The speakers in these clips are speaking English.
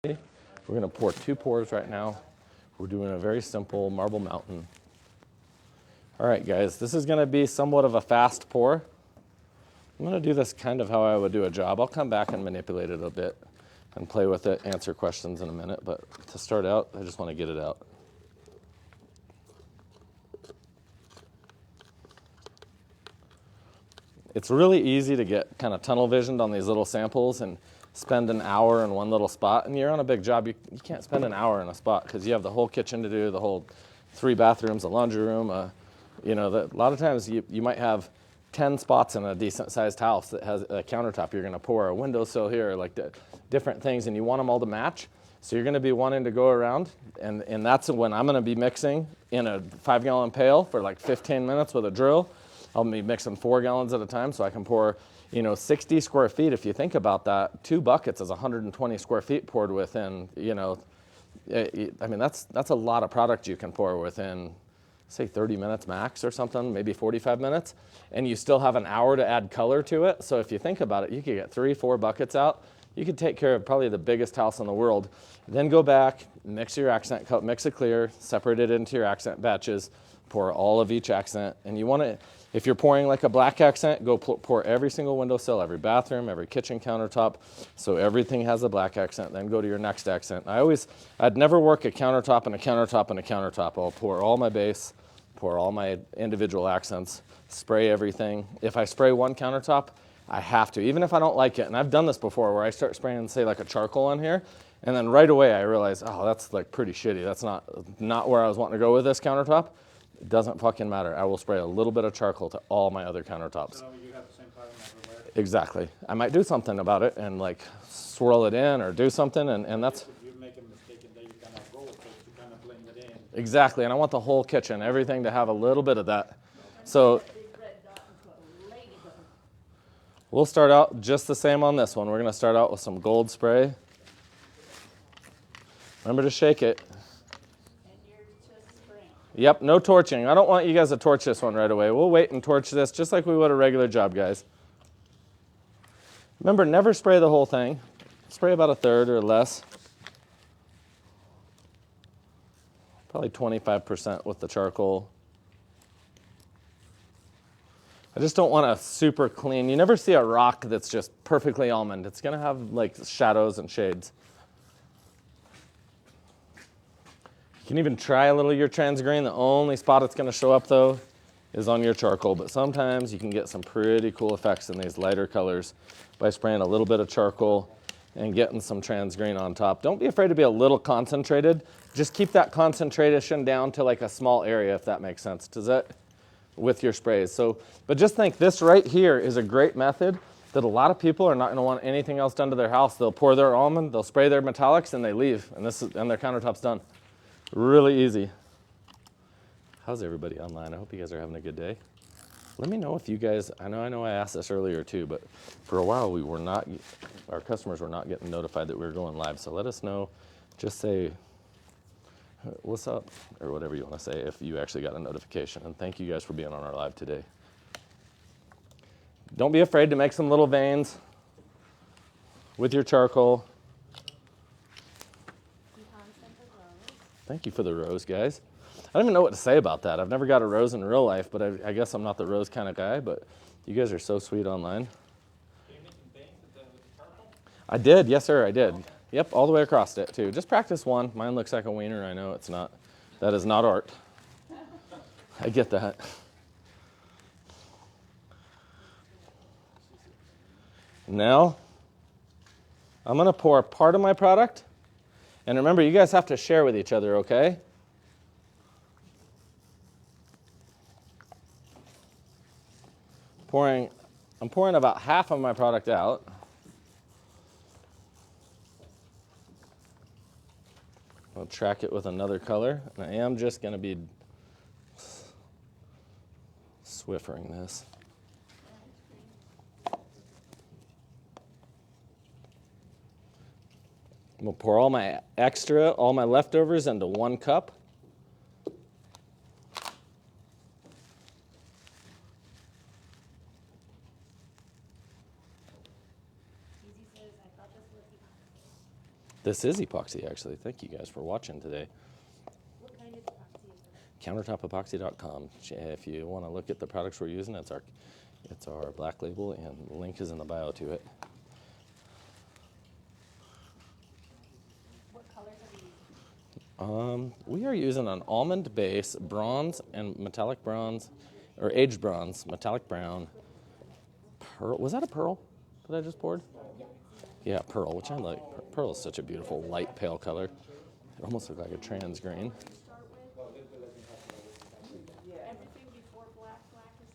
We're going to pour 2 pours right now. We're doing a very simple Marble Mountain. All right, guys, this is going to be somewhat of a fast pour. I'm going to do this kind of how I would do a job. I'll come back and manipulate it a bit and play with it, answer questions in a minute. But to start out, I just want to get it out. It's really easy to get kind of tunnel visioned on these little samples and spend an hour in one little spot. And you're on a big job, you can't spend an hour in a spot because you have the whole kitchen to do, the whole 3 bathrooms, a laundry room. A lot of times you might have 10 spots in a decent sized house that has a countertop. You're going to pour a windowsill here, like different things, and you want them all to match. So you're going to be wanting to go around, and that's when I'm going to be mixing in a 5-gallon pail for like 15 minutes with a drill. I'll be mixing 4 gallons at a time so I can pour, 60 square feet. If you think about that, 2 buckets is 120 square feet poured within, that's a lot of product you can pour within, say 30 minutes max or something, maybe 45 minutes. And you still have an hour to add color to it. So if you think about it, you could get 3-4 buckets out. You could take care of probably the biggest house in the world. Then go back, mix your accent coat, mix it clear, separate it into your accent batches, pour all of each accent. And you want to, if you're pouring like a black accent, go pour every single windowsill, every bathroom, every kitchen countertop, so everything has a black accent. Then go to your next accent. I'd never work a countertop and a countertop and a countertop. I'll pour all my base, pour all my individual accents, spray everything. If I spray one countertop, I have to, even if I don't like it. And I've done this before where I start spraying, say, like a charcoal on here, and then right away I realize, oh, that's like pretty shitty. That's not where I was wanting to go with this countertop. It doesn't fucking matter. I will spray a little bit of charcoal to all my other countertops. So you have the same pattern everywhere? Exactly. I might do something about it and like swirl it in or do something, and that's... If you make a mistake and then you kind of go with it, you kind of blend it in. Exactly, and I want the whole kitchen, everything to have a little bit of that. So we'll start out just the same on this one. We're going to start out with some gold spray. Remember to shake it. Yep, no torching. I don't want you guys to torch this one right away. We'll wait and torch this just like we would a regular job, guys. Remember, never spray the whole thing. Spray about 1/3 or less. Probably 25% with the charcoal. I just don't want a super clean. You never see a rock that's just perfectly almond. It's going to have like shadows and shades. You can even try a little of your transgreen. The only spot it's going to show up, though, is on your charcoal. But sometimes you can get some pretty cool effects in these lighter colors by spraying a little bit of charcoal and getting some transgreen on top. Don't be afraid to be a little concentrated. Just keep that concentration down to like a small area, if that makes sense. Does that? With your sprays. But just think, this right here is a great method that a lot of people are not going to want anything else done to their house. They'll pour their almond, they'll spray their metallics, and they leave. And their countertop's done. Really easy. How's everybody online? I hope you guys are having a good day. Let me know if you guys, I know I asked this earlier too, but for a while our customers were not getting notified that we were going live. So let us know. Just say, what's up, or whatever you want to say if you actually got a notification. And thank you guys for being on our live today. Don't be afraid to make some little veins with your charcoal. Thank you for the rose, guys. I don't even know what to say about that. I've never got a rose in real life, but I guess I'm not the rose kind of guy, but you guys are so sweet online. Did you make some veins with the charcoal? I did, yes sir, I did. Yep, all the way across it too. Just practice one. Mine looks like a wiener, I know it's not. That is not art. I get that. Now, I'm gonna pour part of my product. And remember, you guys have to share with each other, okay? I'm pouring about half of my product out. I'll track it with another color. And I am just going to be Swiffering this. I'm going to pour all my leftovers into 1 cup. This is epoxy, actually. Thank you guys for watching today. What kind of epoxy is it? Countertopepoxy.com. If you want to look at the products we're using, it's our black label, and the link is in the bio to it. What colors are we using? We are using an almond base, bronze and metallic bronze, or aged bronze, metallic brown. Pearl, was that a pearl that I just poured? Yeah, pearl, which I like. Pearl is such a beautiful light pale color. It almost looks like a trans green. Everything before black, black is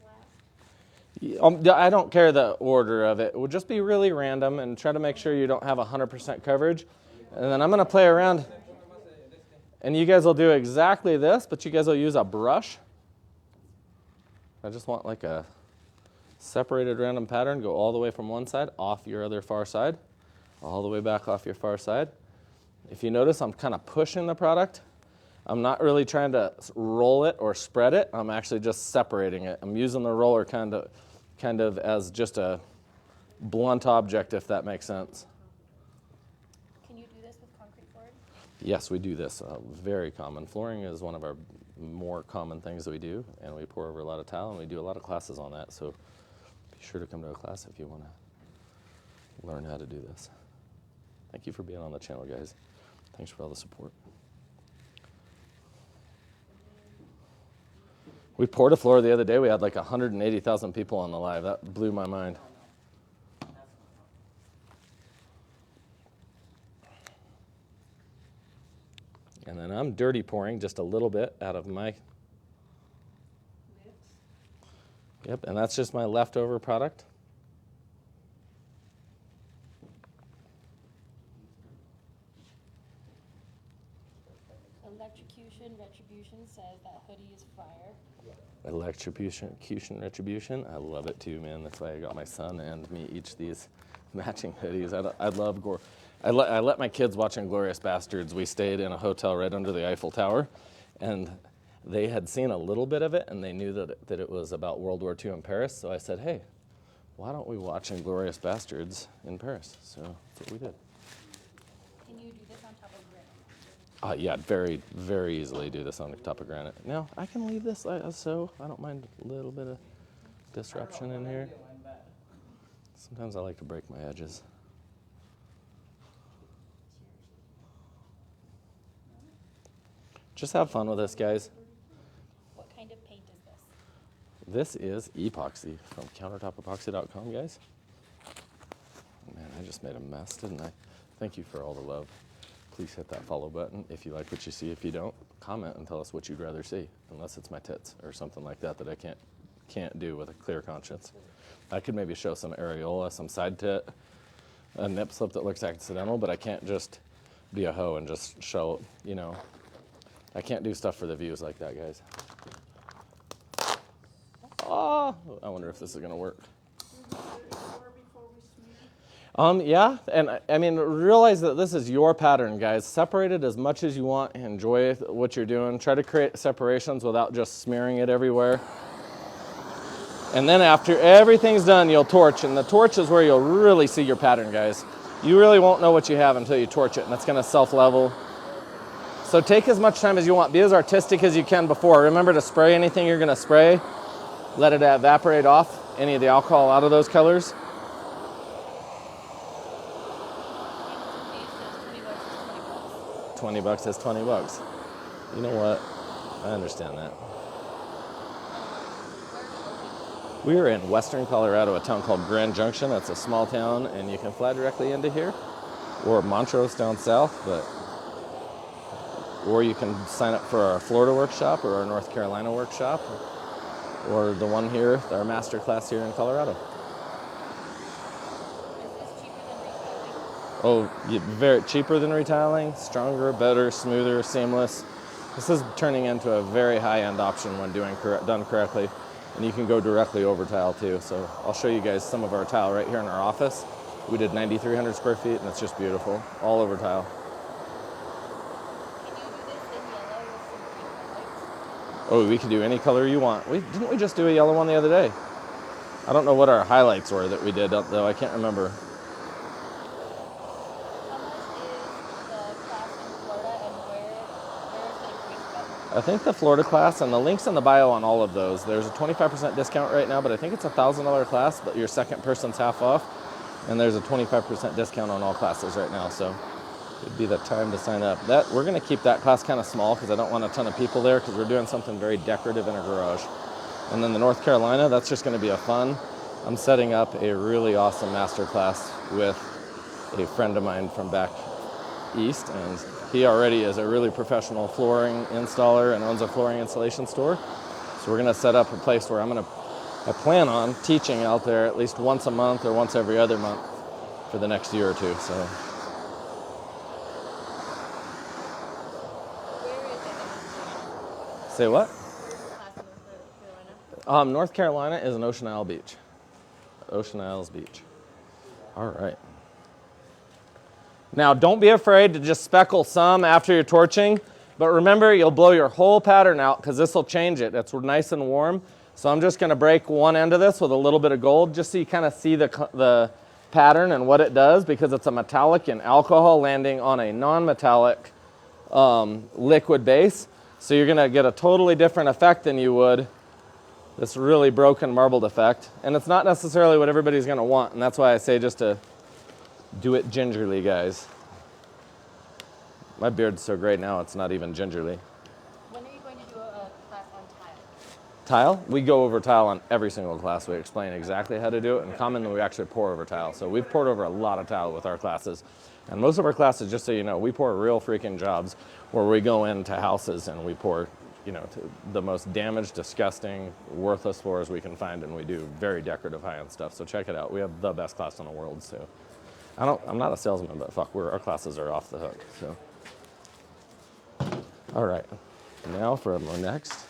last? I don't care the order of it. It would just be really random and try to make sure you don't have 100% coverage. And then I'm going to play around. And you guys will do exactly this, but you guys will use a brush. I just want like a separated random pattern. Go all the way from one side, off your other far side, all the way back off your far side. If you notice, I'm kind of pushing the product. I'm not really trying to roll it or spread it. I'm actually just separating it. I'm using the roller kind of as just a blunt object, if that makes sense. Can you do this with concrete flooring? Yes, we do this. Very common. Flooring is one of our more common things that we do, and we pour over a lot of tile, and we do a lot of classes on that. So be sure to come to a class if you want to learn how to do this. Thank you for being on the channel, guys. Thanks for all the support. We poured a floor the other day. We had like 180,000 people on the live. That blew my mind. And then I'm dirty pouring just a little bit out of my, yep, and that's just my leftover product. Electrocution Retribution says that hoodie is fire. Electrocution Retribution. I love it too, man. That's why I got my son and me each these matching hoodies. I love gore. I let my kids watch Inglourious Bastards. We stayed in a hotel right under the Eiffel Tower, and they had seen a little bit of it, and they knew that it was about World War II in Paris. So I said, hey, why don't we watch Inglourious Bastards in Paris? So that's what we did. Can you do this on top of granite? Yeah, very, very easily do this on the top of granite. Now, I can leave this so. I don't mind a little bit of disruption in here. Sometimes I like to break my edges. Just have fun with this, guys. What kind of paint is this? This is epoxy from countertopepoxy.com, guys. Man, I just made a mess, didn't I? Thank you for all the love. Please hit that follow button if you like what you see. If you don't, comment and tell us what you'd rather see, unless it's my tits or something like that I can't do with a clear conscience. I could maybe show some areola, some side tit, a nip slip that looks accidental, but I can't just be a hoe and just show, you know. I can't do stuff for the views like that, guys. Oh, I wonder if this is gonna work. Yeah, and I mean, realize that this is your pattern, guys. Separate it as much as you want. Enjoy what you're doing. Try to create separations without just smearing it everywhere. And then after everything's done, you'll torch, and the torch is where you'll really see your pattern, guys. You really won't know what you have until you torch it, and it's gonna self-level. So take as much time as you want. Be as artistic as you can before. Remember to spray anything you're gonna spray. Let it evaporate off any of the alcohol out of those colors. $20 is $20. You know what? I understand that. We are in western Colorado, a town called Grand Junction. That's a small town, and you can fly directly into here, or Montrose down south, or you can sign up for our Florida workshop or our North Carolina workshop, or the one here, our master class here in Colorado. Oh, very cheaper than retiling, stronger, better, smoother, seamless. This is turning into a very high-end option when done correctly, and you can go directly over tile too. So I'll show you guys some of our tile right here in our office. We did 9,300 square feet, and it's just beautiful, all over tile. Can you do this in yellow with some green highlights? Oh, we can do any color you want. Didn't we just do a yellow one the other day? I don't know what our highlights were that we did, though. I can't remember. How much is I think the Florida class, and the link's in the bio on all of those. There's a 25% discount right now, but I think it's a $1,000 class, but your second person's half off. And there's a 25% discount on all classes right now, so it'd be the time to sign up. We're gonna keep that class kind of small because I don't want a ton of people there because we're doing something very decorative in a garage. And then the North Carolina, that's just gonna be a fun. I'm setting up a really awesome master class with a friend of mine from back east, and he already is a really professional flooring installer and owns a flooring installation store. So we're gonna set up a place where I plan on teaching out there at least once a month or once every other month for the next year or two. So, Where is it? say what? Where's the class in North Carolina? North Carolina is in Ocean Isle Beach. Ocean Isles Beach. All right. Now, don't be afraid to just speckle some after you're torching, but remember, you'll blow your whole pattern out because this will change it. It's nice and warm. So I'm just gonna break one end of this with a little bit of gold just so you kind of see the pattern and what it does, because it's a metallic and alcohol landing on a non-metallic liquid base. So you're gonna get a totally different effect than you would this really broken marbled effect. And it's not necessarily what everybody's gonna want, and that's why I say just to do it gingerly, guys. My beard's so great now, it's not even gingerly. When are you going to do a class on tile? Tile, we go over tile on every single class. We explain exactly how to do it, and commonly we actually pour over tile. So we've poured over a lot of tile with our classes. And most of our classes, just so you know, we pour real freaking jobs where we go into houses and we pour, to the most damaged, disgusting, worthless floors we can find, and we do very decorative high-end stuff. So check it out. We have the best class in the world. So I'm not a salesman, but fuck, our classes are off the hook. So, all right, now for our next.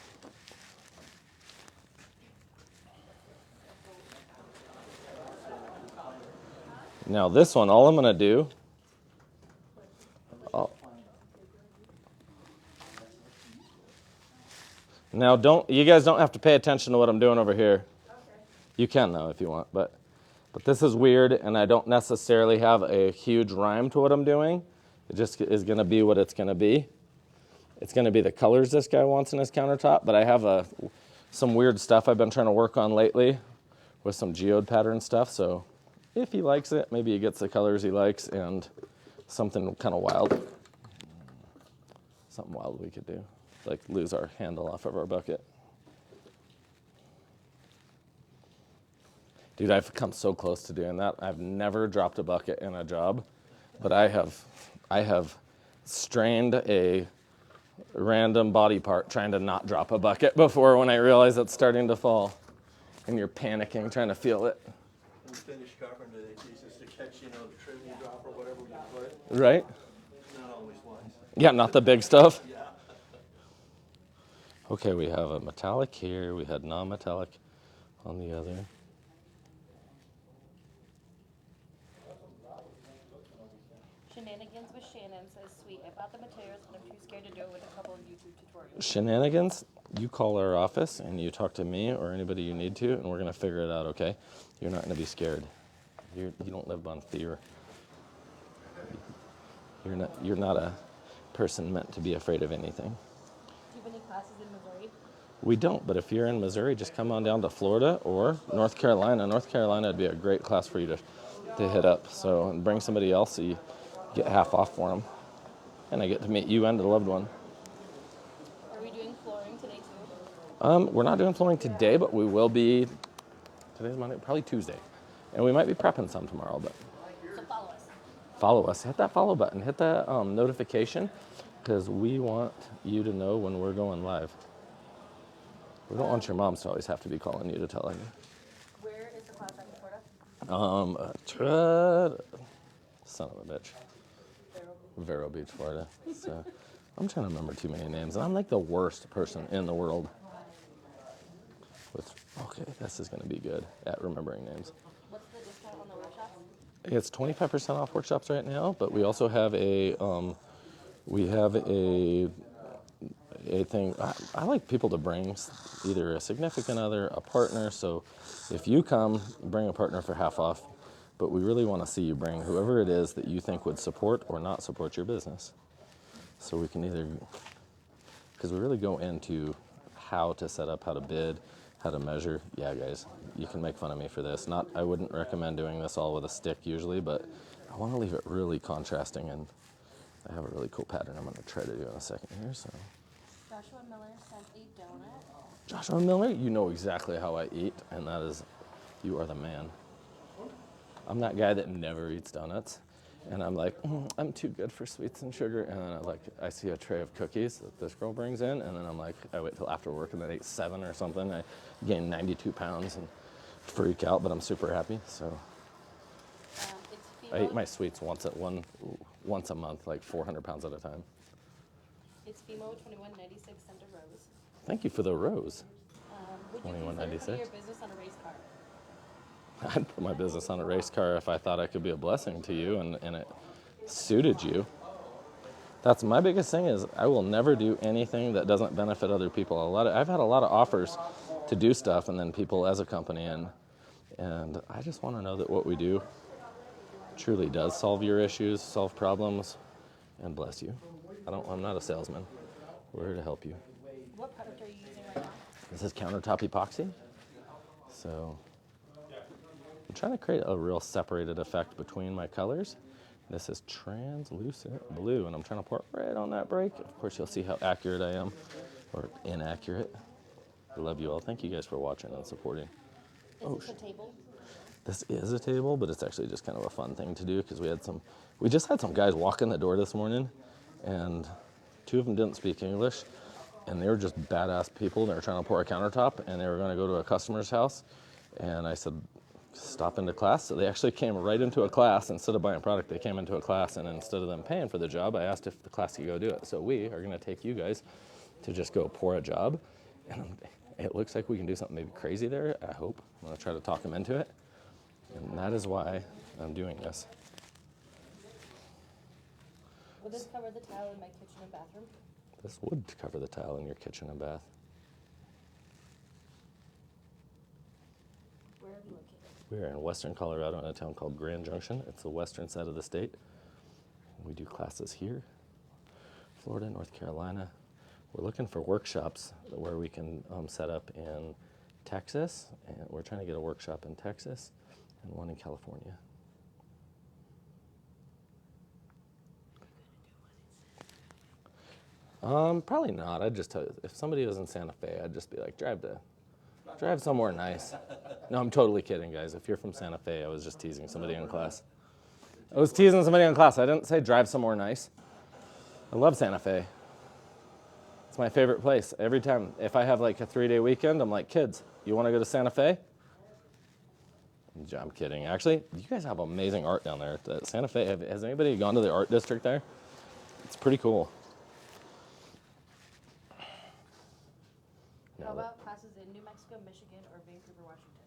Now this one, all I'm gonna do, now you guys don't have to pay attention to what I'm doing over here. Okay. You can though if you want, but this is weird, and I don't necessarily have a huge rhyme to what I'm doing. It just is gonna be what it's gonna be. It's gonna be the colors this guy wants in his countertop, but I have some weird stuff I've been trying to work on lately with some geode pattern stuff, so if he likes it, maybe he gets the colors he likes and something kind of wild. Something wild we could do, like lose our handle off of our bucket. Dude, I've come so close to doing that. I've never dropped a bucket in a job, but I have strained a random body part trying to not drop a bucket before when I realize it's starting to fall. And you're panicking, trying to feel it. In finished carpenter, they use this to catch, the trim you drop or whatever you put. Right? Not always wise. Yeah, not the big stuff. Yeah. Okay, we have a metallic here. We had non-metallic on the other. Shenanigans with Shannon says, sweet. I bought the materials, but I'm too scared to do it with a couple of YouTube tutorials. Shenanigans, you call our office and you talk to me or anybody you need to, and we're gonna figure it out, okay? You're not gonna be scared. You don't live on fear. You're not a person meant to be afraid of anything. Do you have any classes in Missouri? We don't, but if you're in Missouri, just come on down to Florida or North Carolina. North Carolina would be a great class for you to hit up. So, and bring somebody else so you get half off for them. And I get to meet you and a loved one. Are we doing flooring today too? We're not doing flooring today, but we will be, today's Monday, probably Tuesday. And we might be prepping some tomorrow, but. So follow us. Follow us, hit that follow button, hit that notification, because we want you to know when we're going live. We don't want your moms to always have to be calling you to tell you. Where is the class at in Florida? Son of a bitch. Vero Beach, Florida. So, I'm trying to remember too many names, and I'm like the worst person in the world. Okay, this is gonna be good at remembering names. What's the discount on the workshops? It's 25% off workshops right now, but we also have a thing. I like people to bring either a significant other, a partner. So if you come, bring a partner for half off. But we really want to see you bring whoever it is that you think would support or not support your business. So we can either because we really go into how to set up, how to bid, how to measure. Yeah, guys, you can make fun of me for this. I wouldn't recommend doing this all with a stick usually, but I want to leave it really contrasting, and I have a really cool pattern I'm going to try to do in a second here. So, Joshua Miller sent a donut. Joshua Miller, you know exactly how I eat, and that is, you are the man. I'm that guy that never eats donuts, and I'm like, I'm too good for sweets and sugar, and then I see a tray of cookies that this girl brings in, and then I'm like, I wait till after work, and then I ate 7 or something. I gained 92 pounds and freak out, but I'm super happy. So It's I FEMO. eat my sweets once a month, like 400 pounds at a time. It's FEMO 2196 sent a rose. Thank you for the rose. Would you consider 2196? putting your business on a race car? I'd put my business on a race car if I thought I could be a blessing to you and it suited you. That's my biggest thing is I will never do anything that doesn't benefit other people. I've had a lot of offers to do stuff, and then people as a company, and I just want to know that what we do truly does solve your issues, solve problems, and bless you. I'm not a salesman. We're here to help you. What product are you using right now? This is Countertop Epoxy. So I'm trying to create a real separated effect between my colors. This is translucent blue, and I'm trying to pour it right on that break. Of course, you'll see how accurate I am, or inaccurate. I love you all. Thank you guys for watching and supporting. Is this a table? This is a table, but it's actually just kind of a fun thing to do because we just had some guys walk in the door this morning, and 2 of them didn't speak English, and they were just badass people. They were trying to pour a countertop, and they were going to go to a customer's house, and I said, stop into class. So they actually came right into a class. Instead of buying a product, they came into a class, and instead of them paying for the job, I asked if the class could go do it. So we are going to take you guys to just go pour a job, and it looks like we can do something maybe crazy there, I hope. I'm going to try to talk them into it, and that is why I'm doing this. Will this cover the tile in my kitchen and bathroom? This would cover the tile in your kitchen and bath. Where are you located? We're in western Colorado in a town called Grand Junction. It's the western side of the state. We do classes here, Florida, North Carolina. We're looking for workshops where we can set up in Texas, and we're trying to get a workshop in Texas and one in California. Probably not. I'd just tell you, if somebody was in Santa Fe, I'd just be like, drive somewhere nice. No, I'm totally kidding, guys. If you're from Santa Fe, I was just teasing somebody in class. I was teasing somebody in class. I didn't say drive somewhere nice. I love Santa Fe. It's my favorite place. Every time, if I have like a 3-day weekend, I'm like, kids, you want to go to Santa Fe? I'm kidding. Actually, you guys have amazing art down there at Santa Fe. Has anybody gone to the art district there? It's pretty cool. How about classes in New Mexico, Michigan, or Vancouver, Washington?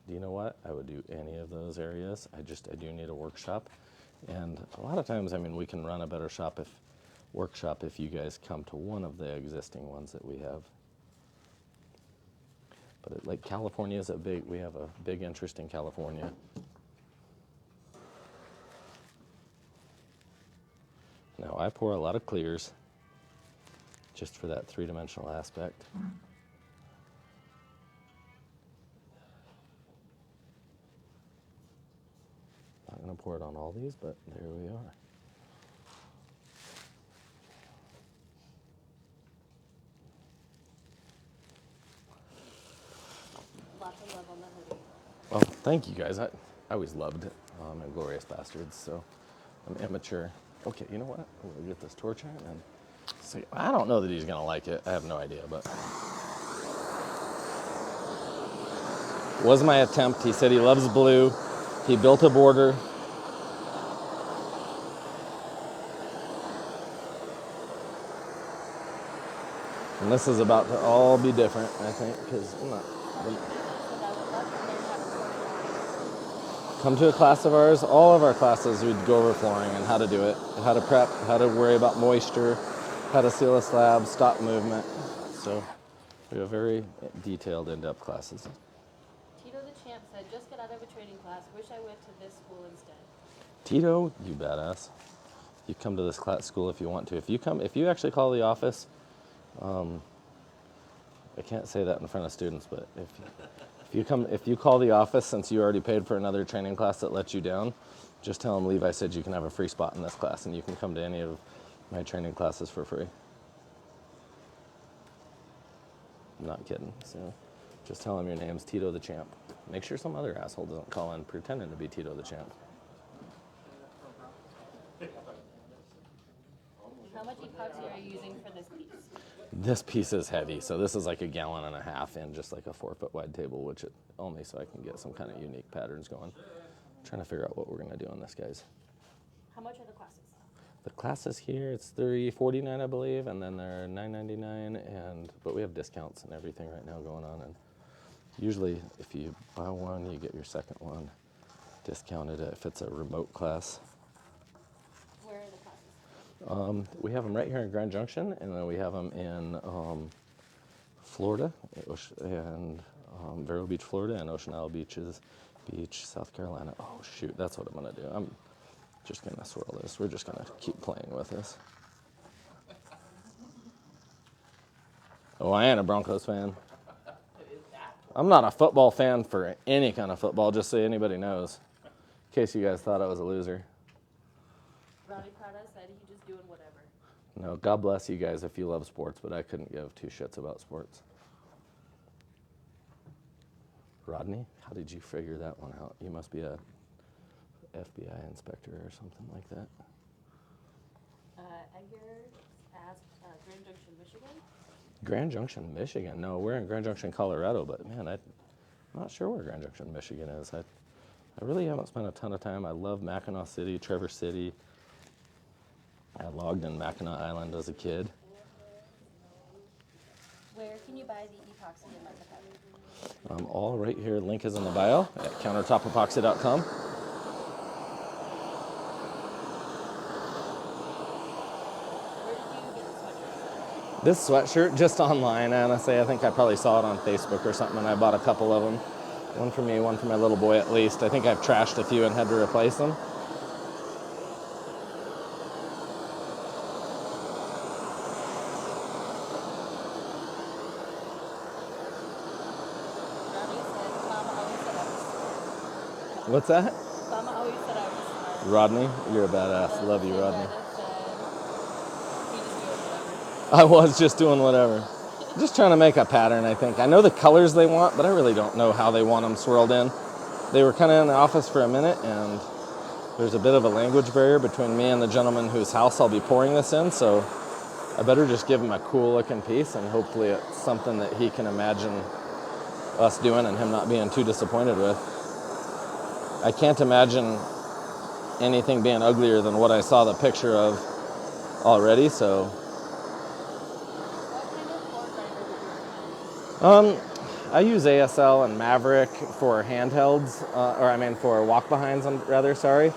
Do you know what? I would do any of those areas. I do need a workshop. And a lot of times, I mean, we can run a better workshop if you guys come to one of the existing ones that we have. But like California is we have a big interest in California. Now I pour a lot of clears just for that 3-dimensional aspect. Not going to pour it on all these, but there we are. Lots of love on the hoodie. Well, thank you guys. I always loved Inglorious Bastards, so I'm immature. Okay, you know what? I'm going to get this torch out and see. I don't know that he's going to like it. I have no idea, but was my attempt. He said he loves blue. He built a border. And this is about to all be different, I think, because I'm not. Come to a class of ours. All of our classes, we'd go over flooring and how to do it, how to prep, how to worry about moisture, how to seal a slab, stop movement. So we have very detailed, in-depth classes. Tito the Champ said, just got out of a training class. Wish I went to this school instead. Tito, you badass. You come to this school if you want to. If you actually call the office I can't say that in front of students, but if you call the office, since you already paid for another training class that lets you down, just tell them Levi said you can have a free spot in this class and you can come to any of my training classes for free. I'm not kidding. So just tell them your name's Tito the Champ. Make sure some other asshole doesn't call in pretending to be Tito the Champ. How much epoxy are you using for this piece? This piece is heavy, so this is like 1.5 gallons in just like a 4-foot wide table, which it only so I can get some kind of unique patterns going. I'm trying to figure out what we're gonna do on this, guys. How much are the classes? The classes here, it's $349, I believe, and then they're $9.99, but we have discounts and everything right now going on. And usually, if you buy one, you get your second one discounted if it's a remote class. Where are the classes? We have them right here in Grand Junction, and then we have them in Florida, and Vero Beach, Florida, and Ocean Isle Beach, South Carolina. Oh shoot, that's what I'm gonna do. I'm just gonna swirl this. We're just gonna keep playing with this. Oh, I ain't a Broncos fan. I'm not a football fan for any kind of football, just so anybody knows. In case you guys thought I was a loser. Ronnie Prada said he's just doing whatever. No, God bless you guys if you love sports, but I couldn't give 2 shits about sports. Rodney, how did you figure that one out? You must be a FBI inspector or something like that. Edgar asked Grand Junction, Michigan. Grand Junction, Michigan? No, we're in Grand Junction, Colorado, but man, I'm not sure where Grand Junction, Michigan is. I really haven't spent a ton of time. I love Mackinac City, Traverse City. I logged in Mackinac Island as a kid. Where can you buy the epoxy in Mexico? All right here, link is in the bio at countertopepoxy.com. Where did you get the sweatshirt? This sweatshirt, just online, honestly. I think I probably saw it on Facebook or something, and I bought a couple of them. One for me, one for my little boy at least. I think I've trashed a few and had to replace them. Ronnie said, Mama always said I was smart. What's that? Mama always said I was smart. Rodney, you're a badass. But Love you, his Rodney. dad said he just doing whatever. I was just doing whatever. Just trying to make a pattern, I think. I know the colors they want, but I really don't know how they want them swirled in. They were kind of in the office for a minute, and there's a bit of a language barrier between me and the gentleman whose house I'll be pouring this in, so I better just give him a cool looking piece, and hopefully it's something that he can imagine us doing and him not being too disappointed with. I can't imagine anything being uglier than what I saw the picture of already, so. What kind of floor grinder did you recommend? I use ASL and Maverick for handhelds, for walk behinds, rather, sorry.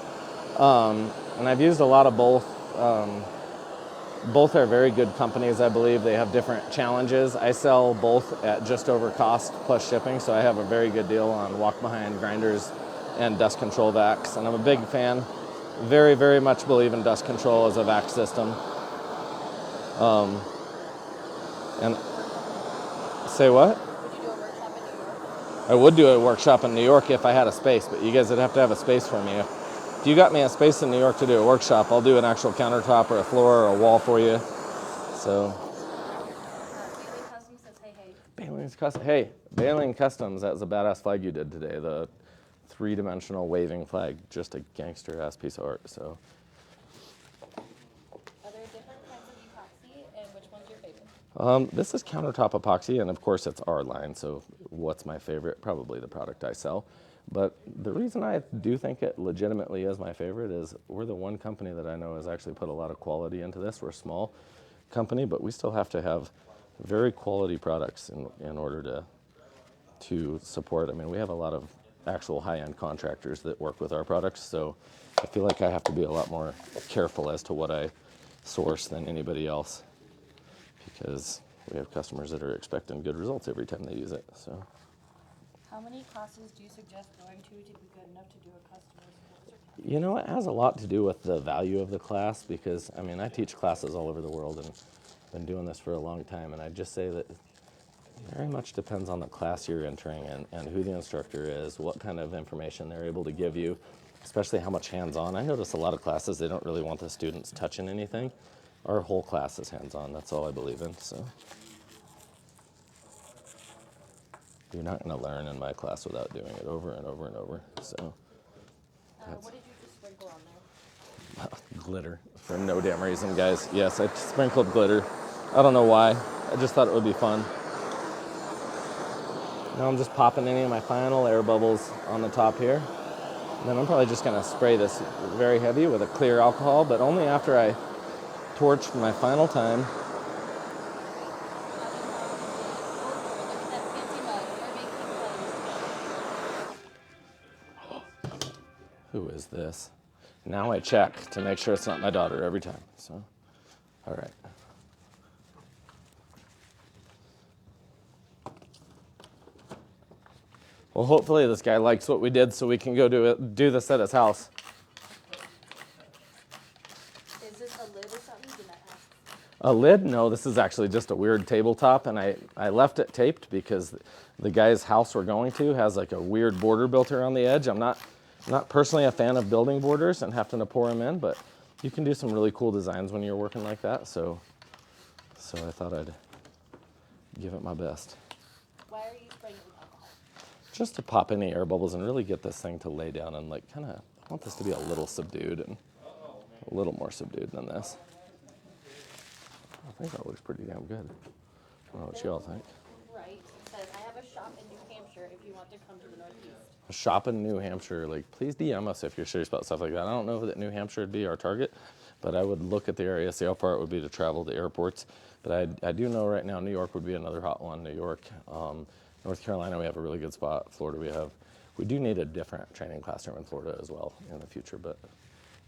And I've used a lot of both. Both are very good companies, I believe. They have different challenges. I sell both at just over cost plus shipping, so I have a very good deal on walk behind grinders and dust control vacs. And I'm a big fan. Very, very much believe in dust control as a vac system. And say what? Would you do a workshop in New York? I would do a workshop in New York if I had a space, but you guys would have to have a space for me. If you got me a space in New York to do a workshop, I'll do an actual countertop or a floor or a wall for you. So, Bailey Custom says, hey. Baleen Customs, that was a badass flag you did today. The 3-dimensional waving flag, just a gangster ass piece of art. So, Are there different kinds of epoxy, and which one's your favorite? this is Countertop Epoxy, and of course it's our line. So, what's my favorite? Probably the product I sell. But the reason I do think it legitimately is my favorite is we're the one company that I know has actually put a lot of quality into this. We're a small company, but we still have to have very quality products in order to support. I mean, we have a lot of actual high-end contractors that work with our products, so I feel like I have to be a lot more careful as to what I source than anybody else, because we have customers that are expecting good results every time they use it. So. How many classes do you suggest going to be good enough to do a customer's certificate? You know, it has a lot to do with the value of the class, because, I mean, I teach classes all over the world, and been doing this for a long time, and I just say that it very much depends on the class you're entering and who the instructor is, what kind of information they're able to give you, especially how much hands-on. I notice a lot of classes, they don't really want the students touching anything. Our whole class is hands-on, that's all I believe in, so. You're not gonna learn in my class without doing it over and over and over, so. What did you just sprinkle on there? Glitter, for no damn reason, guys. Yes, I sprinkled glitter. I don't know why, I just thought it would be fun. Now I'm just popping any of my final air bubbles on the top here. And then I'm probably just gonna spray this very heavy with a clear alcohol, but only after I torch my final time. Who is this? Now I check to make sure it's not my daughter every time, so, all right. Well, hopefully this guy likes what we did so we can go do this at his house. Is this a lid or something? Did I ask? A lid? No, this is actually just a weird tabletop, and I left it taped because the guy's house we're going to has like a weird border built around the edge. I'm not personally a fan of building borders and having to pour them in, but you can do some really cool designs when you're working like that, so I thought I'd give it my best. Why are you spraying it with alcohol? Just to pop any air bubbles and really get this thing to lay down and like kind of, I want this to be a little subdued and a little more subdued than this. I think that looks pretty damn good. I don't know what you all think. Right. It says, I have a shop in New Hampshire if you want to come to the Northeast. A shop in New Hampshire, like please DM us if you're serious about stuff like that. I don't know that New Hampshire would be our target, but I would look at the area, see how far it would be to travel to airports. But I do know right now New York would be another hot one. New York, North Carolina, we have a really good spot. Florida, we do need a different training classroom in Florida as well in the future, but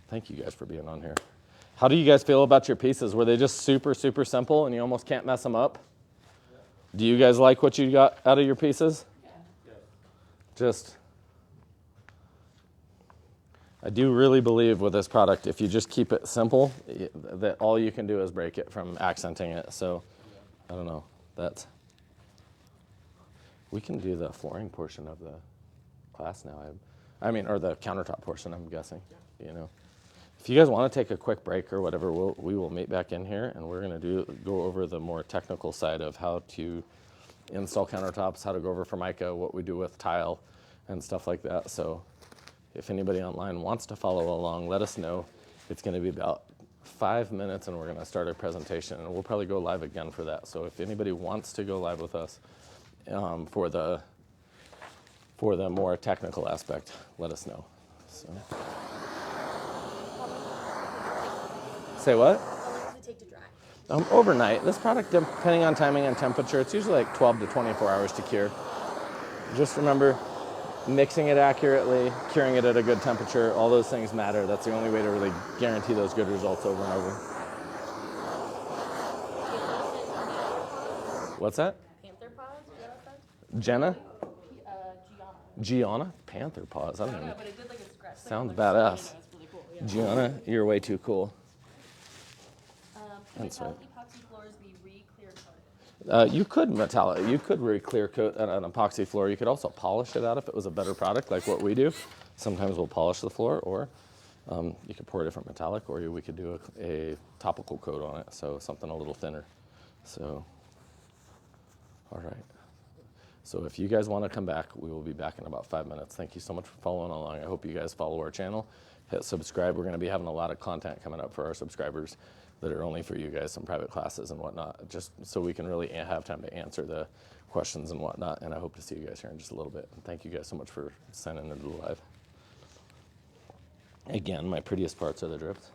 thank you guys for being on here. How do you guys feel about your pieces? Were they just super, super simple and you almost can't mess them up? Do you guys like what you got out of your pieces? Just, I do really believe with this product, if you just keep it simple, that all you can do is break it from accenting it. So, I don't know, we can do the flooring portion of the class now. I mean, or the countertop portion, I'm guessing, you know. If you guys want to take a quick break or whatever, we will meet back in here and we're gonna go over the more technical side of how to install countertops, how to go over Formica, what we do with tile and stuff like that. So if anybody online wants to follow along, let us know. It's gonna be about 5 minutes and we're gonna start our presentation and we'll probably go live again for that. So if anybody wants to go live with us for the more technical aspect, let us know. So. Say what? How long does it take to dry? Overnight. This product, depending on timing and temperature, it's usually like 12 to 24 hours to cure. Just remember, mixing it accurately, curing it at a good temperature, all those things matter. That's the only way to really guarantee those good results over and over. What's that? Panther paws? Is that what it Jenna? says? Gianna? Panther paws. I don't know. But it did like a scratch. Sounds badass. It's really cool. Yeah. Gianna, you're way too cool. Can That's right. metallic epoxy floors be re-clear coated? You could re-clear coat an epoxy floor. You could also polish it out if it was a better product like what we do. Sometimes we'll polish the floor, or you could pour a different metallic, or we could do a topical coat on it, so something a little thinner. So, all right. So if you guys want to come back, we will be back in about 5 minutes. Thank you so much for following along. I hope you guys follow our channel. Hit subscribe. We're going to be having a lot of content coming up for our subscribers that are only for you guys, some private classes and whatnot, just so we can really have time to answer the questions and whatnot. And I hope to see you guys here in just a little bit. And thank you guys so much for signing into the live. Again, my prettiest parts are the drips.